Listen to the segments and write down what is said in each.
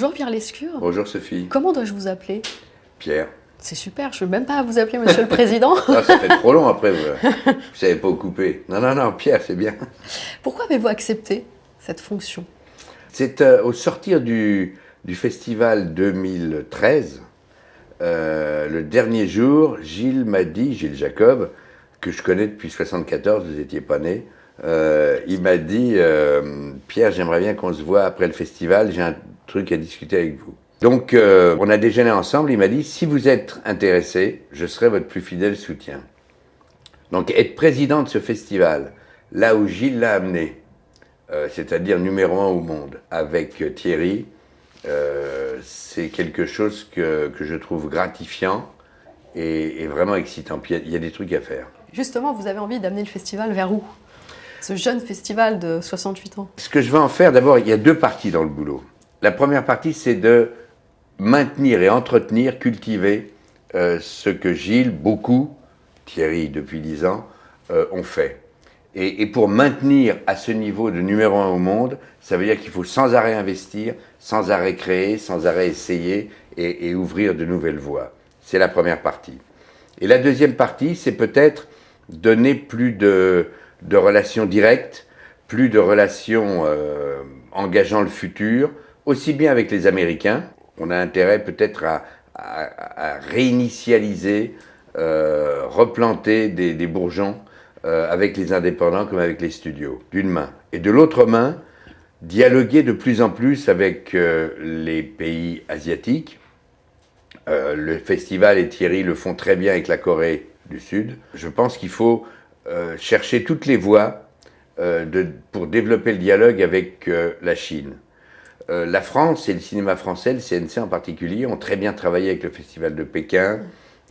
Bonjour Pierre Lescure. Bonjour Sophie. Comment dois-je vous appeler? Pierre. C'est super, je ne veux même pas vous appeler Monsieur le Président. Ah, ça fait trop long après, vous ne savez pas où couper. Non, Pierre, c'est bien. Pourquoi avez-vous accepté cette fonction? C'est au sortir du festival 2013, le dernier jour, Gilles Jacob, que je connais depuis 1974, vous n'étiez pas né, il m'a dit Pierre, j'aimerais bien qu'on se voit après le festival, j'ai un truc à discuter avec vous. Donc on a déjeuné ensemble, il m'a dit si vous êtes intéressé, je serai votre plus fidèle soutien. Donc être président de ce festival, là où Gilles l'a amené, c'est-à-dire numéro 1 au monde, avec Thierry, c'est quelque chose que je trouve gratifiant et vraiment excitant. Puis il y a des trucs à faire. Justement, vous avez envie d'amener le festival vers où? Ce jeune festival de 68 ans. Ce que je veux en faire, d'abord, il y a deux parties dans le boulot. La première partie, c'est de maintenir et entretenir, cultiver ce que Gilles, beaucoup, Thierry depuis 10 ans, ont fait. Et pour maintenir à ce niveau de numéro 1 au monde, ça veut dire qu'il faut sans arrêt investir, sans arrêt créer, sans arrêt essayer et ouvrir de nouvelles voies. C'est la première partie. Et la deuxième partie, c'est peut-être donner plus de relations directes, plus de relations engageant le futur, aussi bien avec les Américains. On a intérêt peut-être à réinitialiser, replanter des bourgeons avec les indépendants comme avec les studios, d'une main. Et de l'autre main, dialoguer de plus en plus avec les pays asiatiques. Le festival et Thierry le font très bien avec la Corée du Sud. Je pense qu'il faut chercher toutes les voies pour développer le dialogue avec la Chine. La France et le cinéma français, le CNC en particulier, ont très bien travaillé avec le Festival de Pékin,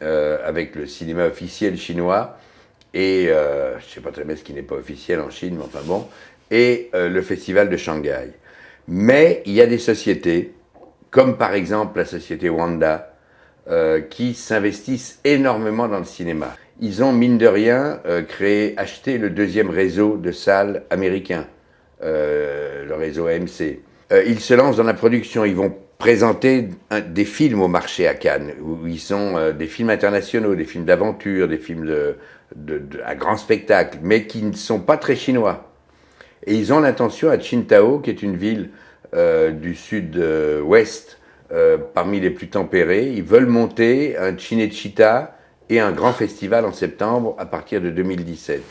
avec le cinéma officiel chinois, et je ne sais pas très bien ce qui n'est pas officiel en Chine, mais enfin bon, et le Festival de Shanghai. Mais il y a des sociétés, comme par exemple la société Wanda, qui s'investissent énormément dans le cinéma. Ils ont, mine de rien, acheté le deuxième réseau de salles américain, le réseau AMC. Ils se lancent dans la production, ils vont présenter des films au marché à Cannes, où ils sont des films internationaux, des films d'aventure, des films à grand spectacle, mais qui ne sont pas très chinois. Et ils ont l'intention à Qingdao, qui est une ville du sud-ouest, parmi les plus tempérées, ils veulent monter un Cinecittà et un grand festival en septembre à partir de 2017.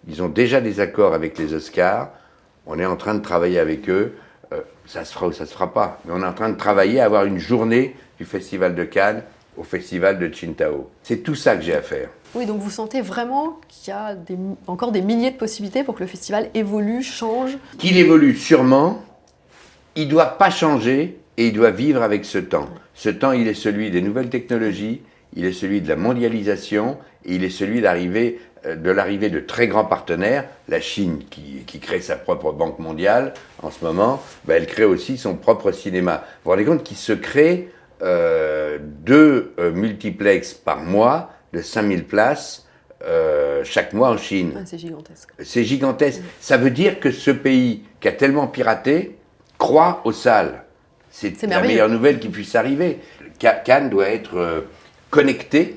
Ils ont déjà des accords avec les Oscars, on est en train de travailler avec eux, ça se fera ou ça se fera pas, mais on est en train de travailler à avoir une journée du Festival de Cannes au Festival de Qingdao. C'est tout ça que j'ai à faire. Oui, donc vous sentez vraiment qu'il y a encore des milliers de possibilités pour que le festival évolue, change? Qu'il évolue sûrement, il ne doit pas changer et il doit vivre avec ce temps. Ce temps, il est celui des nouvelles technologies, il est celui de la mondialisation et il est celui de l'arrivée de très grands partenaires. La Chine, qui crée sa propre banque mondiale en ce moment, elle crée aussi son propre cinéma. Vous vous rendez compte qu'il se crée 2 multiplex par mois de 5000 places chaque mois en Chine. C'est gigantesque. C'est gigantesque. Ça veut dire que ce pays qui a tellement piraté croit aux salles. C'est la meilleure nouvelle qui puisse arriver. Cannes doit être connecté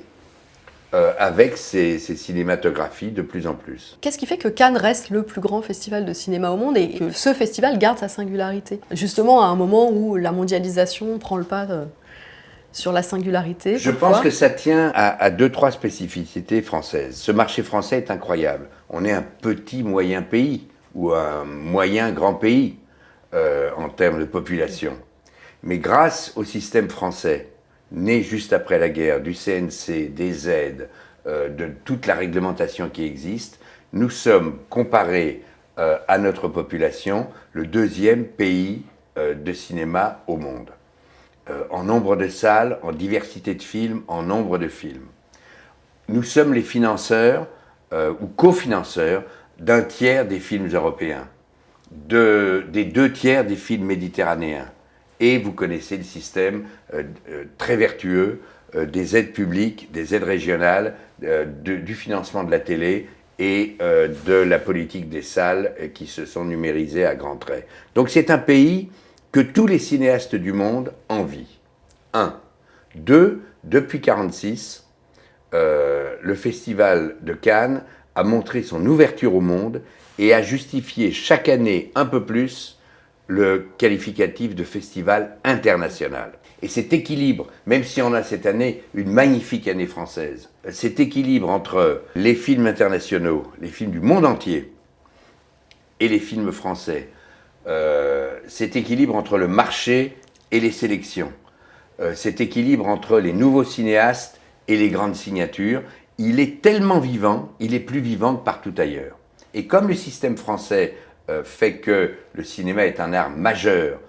avec ces cinématographies de plus en plus. Qu'est-ce qui fait que Cannes reste le plus grand festival de cinéma au monde et que ce festival garde sa singularité? Justement à un moment où la mondialisation prend le pas sur la singularité. Je pense que ça tient à 2-3 spécificités françaises. Ce marché français est incroyable. On est un petit moyen pays ou un moyen grand pays en termes de population. Mais grâce au système français, né juste après la guerre, du CNC, des aides, de toute la réglementation qui existe, nous sommes, comparés à notre population, le 2e pays de cinéma au monde. En nombre de salles, en diversité de films, en nombre de films. Nous sommes les financeurs ou cofinanceurs d'un tiers des films européens, des 2 tiers des films méditerranéens. Et vous connaissez le système très vertueux des aides publiques, des aides régionales, du financement de la télé et de la politique des salles qui se sont numérisées à grands traits. Donc c'est un pays que tous les cinéastes du monde envient. 1. 2. Depuis 1946, le Festival de Cannes a montré son ouverture au monde et a justifié chaque année un peu plus le qualificatif de festival international. Et cet équilibre, même si on a cette année une magnifique année française, cet équilibre entre les films internationaux, les films du monde entier et les films français, cet équilibre entre le marché et les sélections, cet équilibre entre les nouveaux cinéastes et les grandes signatures, il est tellement vivant, il est plus vivant que partout ailleurs. Et comme le système français fait que le cinéma est un art majeur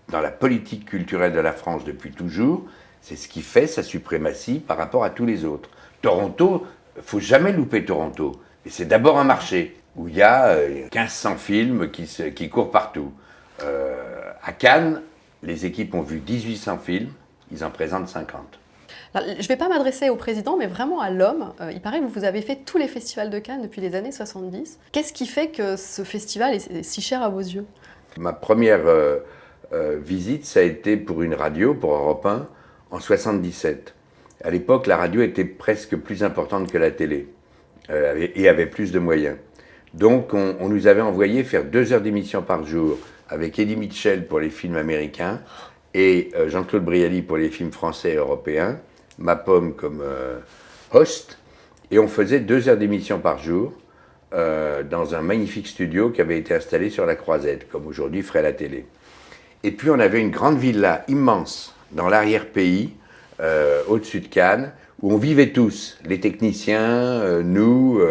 dans la politique culturelle de la France depuis toujours, c'est ce qui fait sa suprématie par rapport à tous les autres. Toronto, il ne faut jamais louper Toronto. Et c'est d'abord un marché où il y a 1500 films qui courent partout. À Cannes, les équipes ont vu 1800 films, ils en présentent 50. Alors, je ne vais pas m'adresser au président, mais vraiment à l'homme. Il paraît que vous avez fait tous les festivals de Cannes depuis les années 70. Qu'est-ce qui fait que ce festival est si cher à vos yeux? Ma première visite, ça a été pour une radio, pour Europe 1, en 77. À l'époque, la radio était presque plus importante que la télé et avait plus de moyens. Donc, on nous avait envoyé faire 2 heures d'émission par jour avec Eddie Mitchell pour les films américains et Jean-Claude Brialy pour les films français et européens, Ma Pomme comme host, et on faisait 2 heures d'émission par jour dans un magnifique studio qui avait été installé sur la Croisette, comme aujourd'hui ferait la télé. Et puis on avait une grande villa immense dans l'arrière-pays, au-dessus de Cannes, où on vivait tous, les techniciens, nous,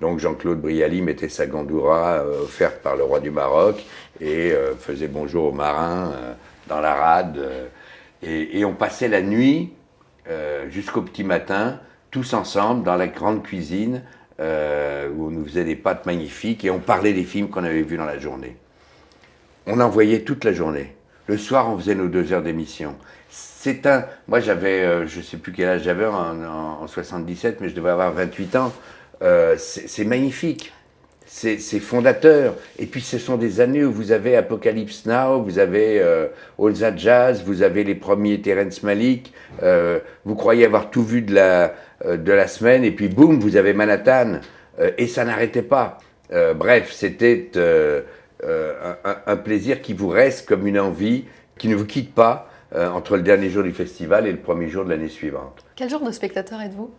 donc Jean-Claude Brialy mettait sa gandoura offerte par le roi du Maroc et faisait bonjour aux marins dans la rade. Et on passait la nuit jusqu'au petit matin, tous ensemble dans la grande cuisine, où on nous faisait des pâtes magnifiques et on parlait des films qu'on avait vus dans la journée. On en voyait toute la journée. Le soir, on faisait nos 2 heures d'émission. Moi, j'avais, je ne sais plus quel âge j'avais en 77, mais je devais avoir 28 ans. C'est magnifique. C'est fondateur. Et puis, ce sont des années où vous avez Apocalypse Now, vous avez All That Jazz, vous avez les premiers Terrence Malick. Vous croyez avoir tout vu de la semaine, et puis boum, vous avez Manhattan. Et ça n'arrêtait pas. Bref, c'était un plaisir qui vous reste comme une envie, qui ne vous quitte pas entre le dernier jour du festival et le premier jour de l'année suivante. Quel genre de spectateur êtes-vous?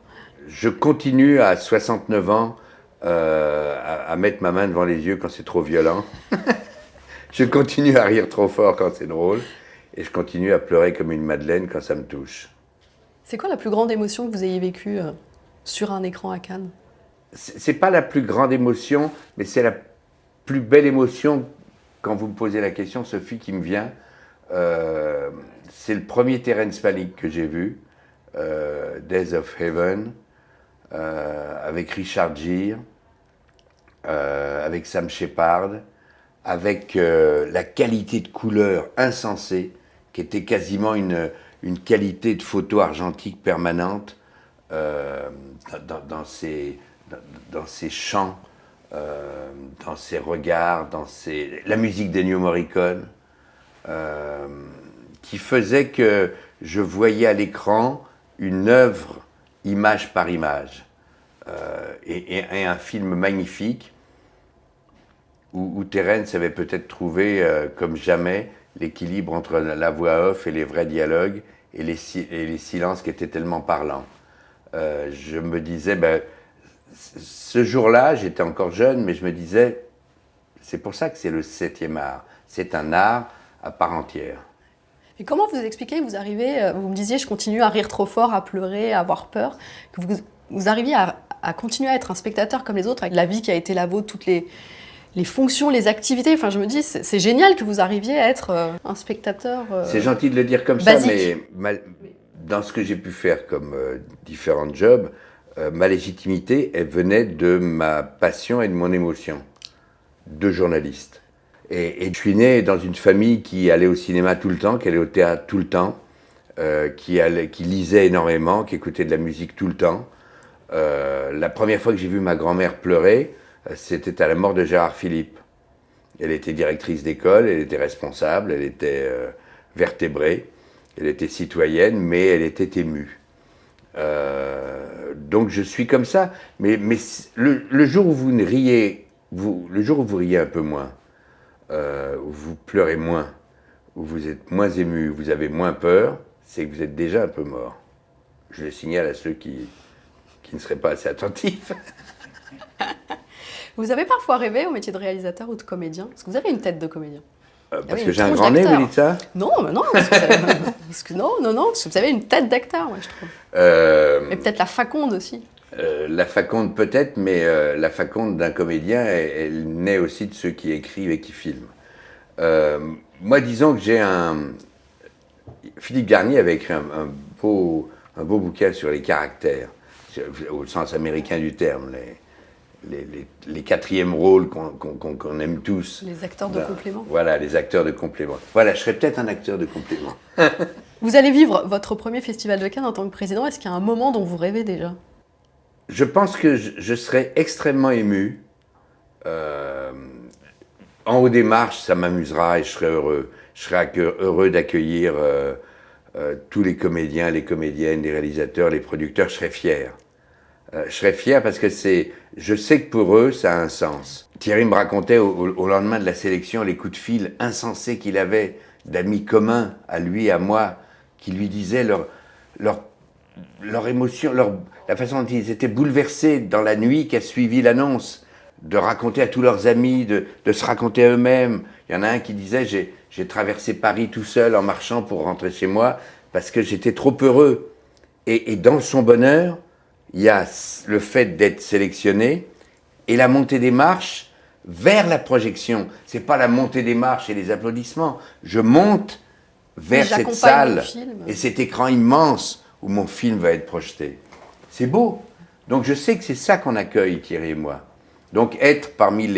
Je continue à 69 ans à mettre ma main devant les yeux quand c'est trop violent. Je continue à rire trop fort quand c'est drôle. Et je continue à pleurer comme une madeleine quand ça me touche. C'est quoi la plus grande émotion que vous ayez vécue sur un écran à Cannes? C'est pas la plus grande émotion, mais c'est la plus belle émotion quand vous me posez la question, Sophie, qui me vient. C'est le premier Terrence Malick que j'ai vu, Days of Heaven, avec Richard Gere, avec Sam Shepard, avec la qualité de couleur insensée, qui était quasiment une qualité de photo argentique permanente dans ses chants, dans ses regards, la musique d'Ennio Morricone, qui faisait que je voyais à l'écran une œuvre image par image, et un film magnifique où Terrence avait peut-être trouvé, comme jamais, l'équilibre entre la voix off et les vrais dialogues et les silences qui étaient tellement parlants. Je me disais, ce jour-là, j'étais encore jeune, mais je me disais, c'est pour ça que c'est le 7e art. C'est un art à part entière. Et comment vous expliquez que vous arrivez, vous me disiez, je continue à rire trop fort, à pleurer, à avoir peur, que vous arriviez à continuer à être un spectateur comme les autres, avec la vie qui a été la vôtre, toutes les fonctions, les activités. Enfin, je me dis, c'est génial que vous arriviez à être un spectateur c'est gentil de le dire comme basique. Ça, mais dans ce que j'ai pu faire comme différents jobs, ma légitimité, elle venait de ma passion et de mon émotion de journaliste. Et je suis né dans une famille qui allait au cinéma tout le temps, qui allait au théâtre tout le temps, qui lisait énormément, qui écoutait de la musique tout le temps. La première fois que j'ai vu ma grand-mère pleurer, c'était à la mort de Gérard Philippe. Elle était directrice d'école, elle était responsable, elle était vertébrée, elle était citoyenne, mais elle était émue. Donc je suis comme ça, mais le jour où vous ne riez, le jour où vous riez un peu moins, où vous pleurez moins, où vous êtes moins ému, vous avez moins peur, c'est que vous êtes déjà un peu mort. Je le signale à ceux qui ne seraient pas assez attentifs. Vous avez parfois rêvé au métier de réalisateur ou de comédien? Parce que vous avez une tête de comédien. Parce oui, que une j'ai un tronche grand nez, d'acteur. vous dites ça? Non, mais non, parce que, parce que non, parce que vous avez une tête d'acteur, moi, je trouve. Mais peut-être la faconde aussi. La faconde peut-être, mais la faconde d'un comédien, elle naît aussi de ceux qui écrivent et qui filment. Moi, disons que j'ai un... Philippe Garnier avait écrit un beau bouquin sur les caractères, au sens américain du terme, les quatrièmes rôles qu'on aime tous. Les acteurs de complément. Voilà, les acteurs de complément. Voilà, je serais peut-être un acteur de complément. Vous allez vivre votre premier festival de Cannes en tant que président. Est-ce qu'il y a un moment dont vous rêvez déjà? Je pense que je serais extrêmement ému. En haut des marches, ça m'amusera et je serais heureux. Je serais heureux d'accueillir tous les comédiens, les comédiennes, les réalisateurs, les producteurs. Je serais fier. Je serais fier parce que je sais que pour eux, ça a un sens. Thierry me racontait au lendemain de la sélection les coups de fil insensés qu'il avait d'amis communs, à lui, à moi, qui lui disaient leur émotion, la façon dont ils étaient bouleversés dans la nuit qui a suivi l'annonce, de raconter à tous leurs amis, de se raconter à eux-mêmes. Il y en a un qui disait j'ai traversé Paris tout seul en marchant pour rentrer chez moi parce que j'étais trop heureux. Et dans son bonheur, il y a le fait d'être sélectionné et la montée des marches vers la projection. C'est pas la montée des marches et les applaudissements. Je monte vers cette salle et cet écran immense où mon film va être projeté. C'est beau. Donc je sais que c'est ça qu'on accueille, Thierry et moi. Donc être parmi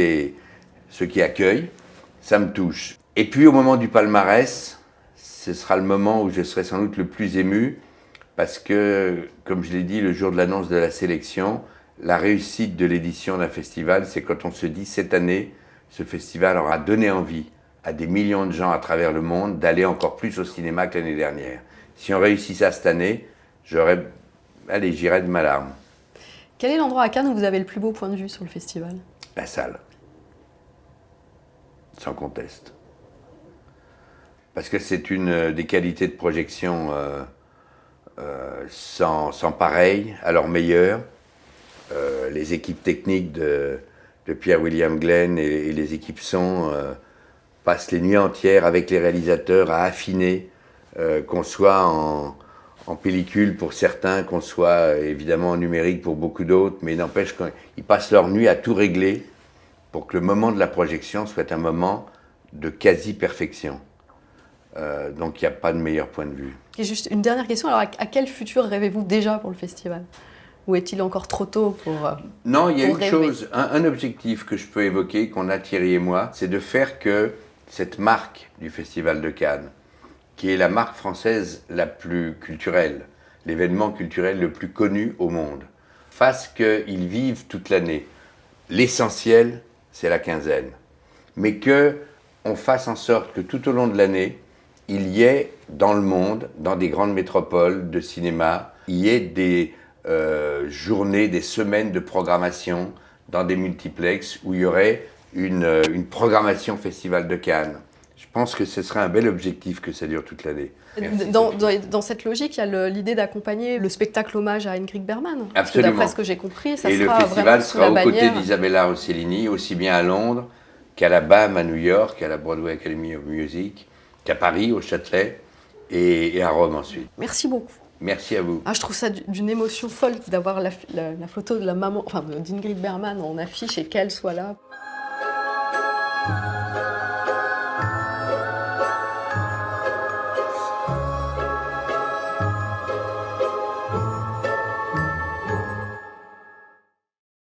ceux qui accueillent, ça me touche. Et puis au moment du palmarès, ce sera le moment où je serai sans doute le plus ému, parce que, comme je l'ai dit le jour de l'annonce de la sélection, la réussite de l'édition d'un festival, c'est quand on se dit cette année, ce festival aura donné envie à des millions de gens à travers le monde d'aller encore plus au cinéma que l'année dernière. Si on réussit ça cette année, j'irai de ma larme. Quel est l'endroit à Cannes où vous avez le plus beau point de vue sur le festival? La salle. Sans conteste. Parce que c'est une des qualités de projection sans pareil, à leur meilleur. Les équipes techniques de Pierre-William Glenn et les équipes son passent les nuits entières avec les réalisateurs à affiner, qu'on soit en pellicule pour certains, qu'on soit évidemment en numérique pour beaucoup d'autres, mais n'empêche qu'ils passent leur nuit à tout régler pour que le moment de la projection soit un moment de quasi-perfection. Donc il n'y a pas de meilleur point de vue. Et juste une dernière question, alors à quel futur rêvez-vous déjà pour le festival? Ou est-il encore trop tôt pour Non, il y a une rêver? chose, un objectif que je peux évoquer, qu'on a Thierry et moi, c'est de faire que cette marque du Festival de Cannes, qui est la marque française la plus culturelle, l'événement culturel le plus connu au monde, fasse qu'ils vivent toute l'année. L'essentiel, c'est la quinzaine. Mais qu'on fasse en sorte que tout au long de l'année, il y ait dans le monde, dans des grandes métropoles de cinéma, il y ait des journées, des semaines de programmation dans des multiplexes où il y aurait une programmation Festival de Cannes. Je pense que ce serait un bel objectif que ça dure toute l'année. Dans cette logique, il y a l'idée d'accompagner le spectacle hommage à Ingrid Bergman. Parce que d'après ce que j'ai compris, ça et sera le festival vraiment sous la sera aux côtés bannière d'Isabella Rossellini, aussi bien à Londres qu'à la BAM à New York, à la Broadway Academy of Music, qu'à Paris, au Châtelet, et à Rome ensuite. Merci beaucoup. Merci à vous. Je trouve ça d'une émotion folle d'avoir la photo de la maman, enfin d'Ingrid Bergman en affiche et qu'elle soit là.